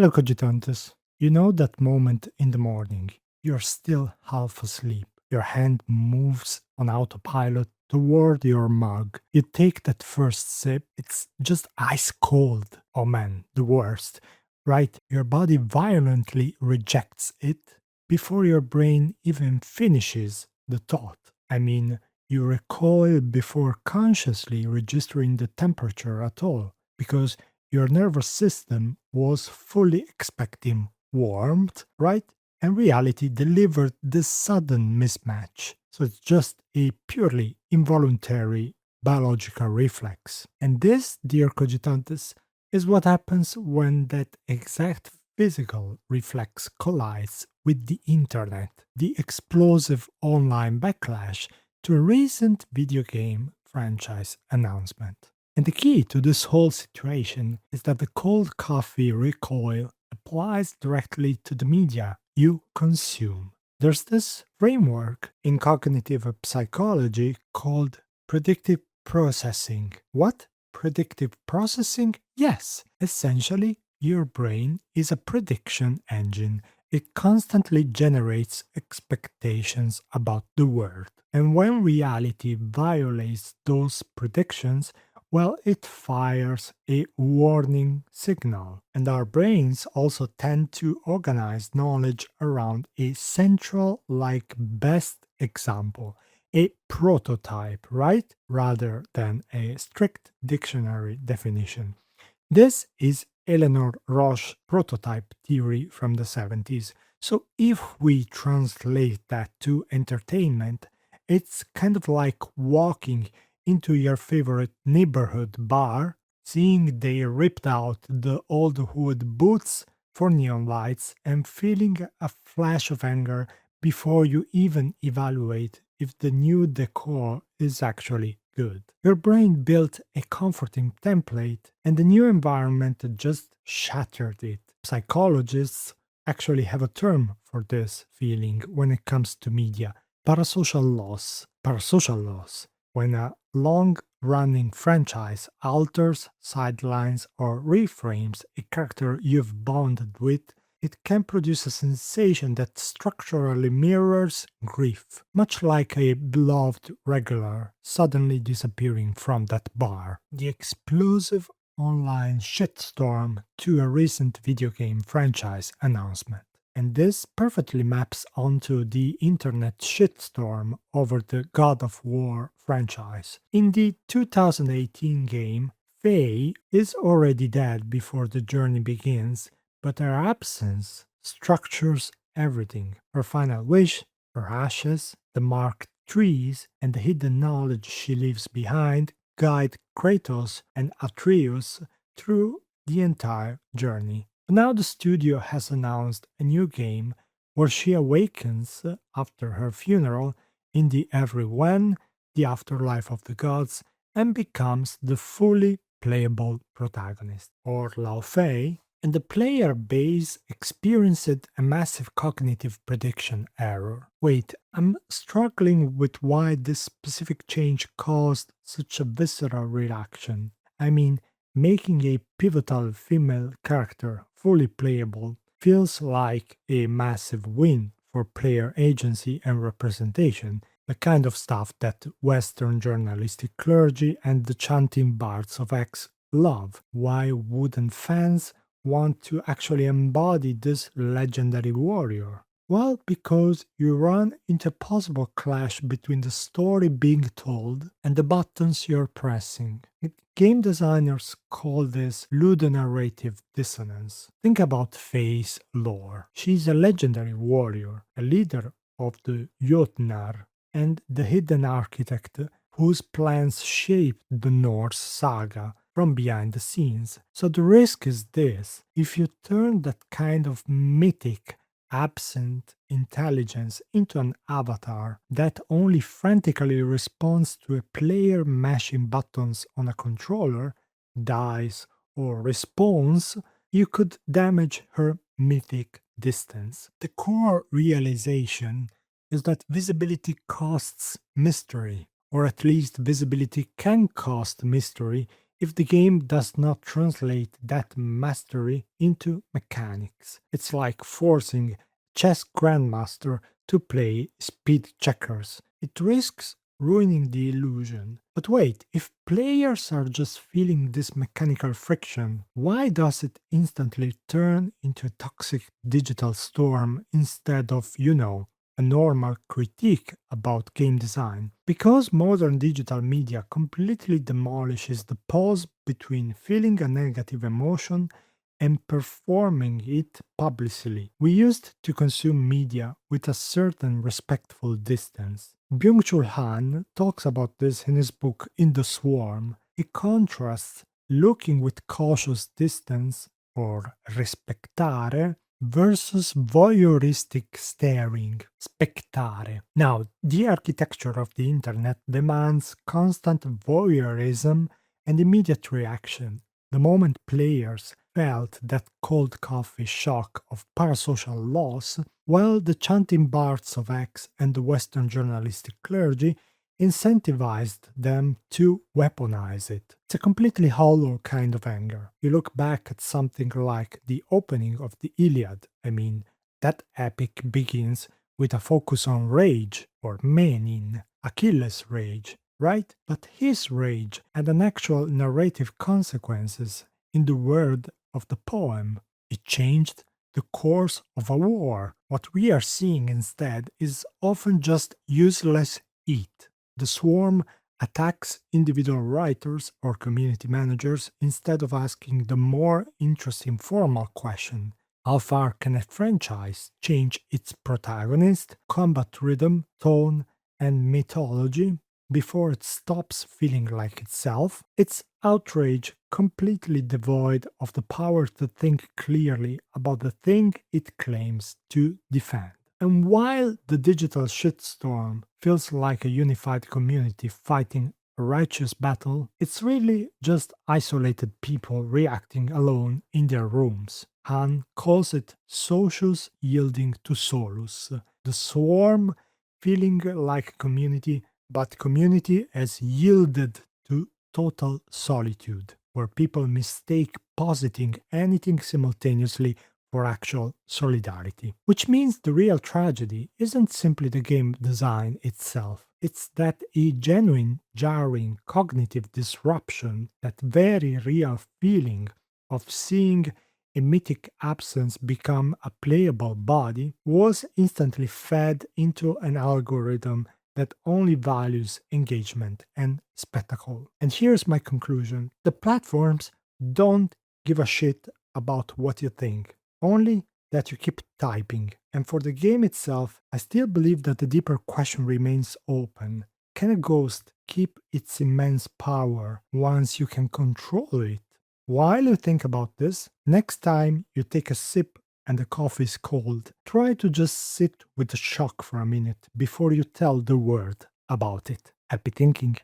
Hello, cogitantes. You know that moment in the morning, you're still half asleep. Your hand moves on autopilot toward your mug. You take that first sip, it's just ice cold. Oh man, the worst. Right? Your body violently rejects it before your brain even finishes the thought. I mean, you recoil before consciously registering the temperature at all, because your nervous system was fully expecting warmth, right? And reality delivered this sudden mismatch. So it's just a purely involuntary biological reflex. And this, dear cogitantes, is what happens when that exact physical reflex collides with the internet, the explosive online backlash to a recent video game franchise announcement. And the key to this whole situation is that the cold coffee recoil applies directly to the media you consume. There's this framework in cognitive psychology called predictive processing. What? Predictive processing? Yes, essentially, your brain is a prediction engine. It constantly generates expectations about the world. And when reality violates those predictions, well, it fires a warning signal. And our brains also tend to organize knowledge around a central, like best example, a prototype, right? Rather than a strict dictionary definition. This is Eleanor Roche's prototype theory from the 70s. So if we translate that to entertainment, it's kind of like walking into your favorite neighborhood bar, seeing they ripped out the old wood booths for neon lights, and feeling a flash of anger before you even evaluate if the new decor is actually good. Your brain built a comforting template, and the new environment just shattered it. Psychologists actually have a term for this feeling when it comes to media: parasocial loss. Parasocial loss. When a long running franchise alters, sidelines, or reframes a character you've bonded with, it can produce a sensation that structurally mirrors grief, much like a beloved regular suddenly disappearing from that bar. The explosive online shitstorm to a recent video game franchise announcement. And this perfectly maps onto the internet shitstorm over the God of War franchise. In the 2018 game, Faye is already dead before the journey begins, but her absence structures everything. Her final wish, her ashes, the marked trees, and the hidden knowledge she leaves behind guide Kratos and Atreus through the entire journey. Now the studio has announced a new game where she awakens after her funeral in the Everyone, the afterlife of the gods, and becomes the fully playable protagonist, or Laufey, and the player base experienced a massive cognitive prediction error. Wait, I'm struggling with why this specific change caused such a visceral reaction. I mean, making a pivotal female character fully playable feels like a massive win for player agency and representation, the kind of stuff that Western journalistic clergy and the chanting bards of X love. Why wouldn't fans want to actually embody this legendary warrior? Well, because you run into a possible clash between the story being told and the buttons you're pressing. Game designers call this ludonarrative dissonance. Think about Faye's lore. She's a legendary warrior, a leader of the Jotnar, and the hidden architect whose plans shaped the Norse saga from behind the scenes. So the risk is this: if you turn that kind of mythic, absent intelligence into an avatar that only frantically responds to a player mashing buttons on a controller, dies, or responds, you could damage her mythic distance. The core realization is that visibility costs mystery, or at least visibility can cost mystery if the game does not translate that mastery into mechanics. It's like forcing a chess grandmaster to play speed checkers. It risks ruining the illusion. But wait, if players are just feeling this mechanical friction, why does it instantly turn into a toxic digital storm instead of, a normal critique about game design? Because modern digital media completely demolishes the pause between feeling a negative emotion and performing it publicly. We used to consume media with a certain respectful distance. Byung-Chul Han talks about this in his book In the Swarm. He contrasts looking with cautious distance, or rispettare, versus voyeuristic staring, spectare. Now, the architecture of the internet demands constant voyeurism and immediate reaction. The moment players felt that cold coffee shock of parasocial loss, while the chanting bards of X and the Western journalistic clergy incentivized them to weaponize it. It's a completely hollow kind of anger. You look back at something like the opening of the Iliad. That epic begins with a focus on rage, or menin, Achilles' rage, right? But his rage had an actual narrative consequences in the word of the poem. It changed the course of a war. What we are seeing instead is often just useless heat. The swarm attacks individual writers or community managers instead of asking the more interesting formal question: how far can a franchise change its protagonist, combat rhythm, tone, and mythology before it stops feeling like itself? It's outrage completely devoid of the power to think clearly about the thing it claims to defend. And while the digital shitstorm feels like a unified community fighting a righteous battle, it's really just isolated people reacting alone in their rooms. Han calls it socius yielding to solus, the swarm feeling like a community, but community has yielded to total solitude, where people mistake positing anything simultaneously for actual solidarity. Which means the real tragedy isn't simply the game design itself, it's that a genuine, jarring cognitive disruption, that very real feeling of seeing a mythic absence become a playable body, was instantly fed into an algorithm that only values engagement and spectacle. And here's my conclusion: the platforms don't give a shit about what you think, only that you keep typing. And for the game itself, I still believe that the deeper question remains open. Can a ghost keep its immense power once you can control it? While you think about this, next time you take a sip and the coffee is cold, try to just sit with the shock for a minute before you tell the world about it. Happy thinking!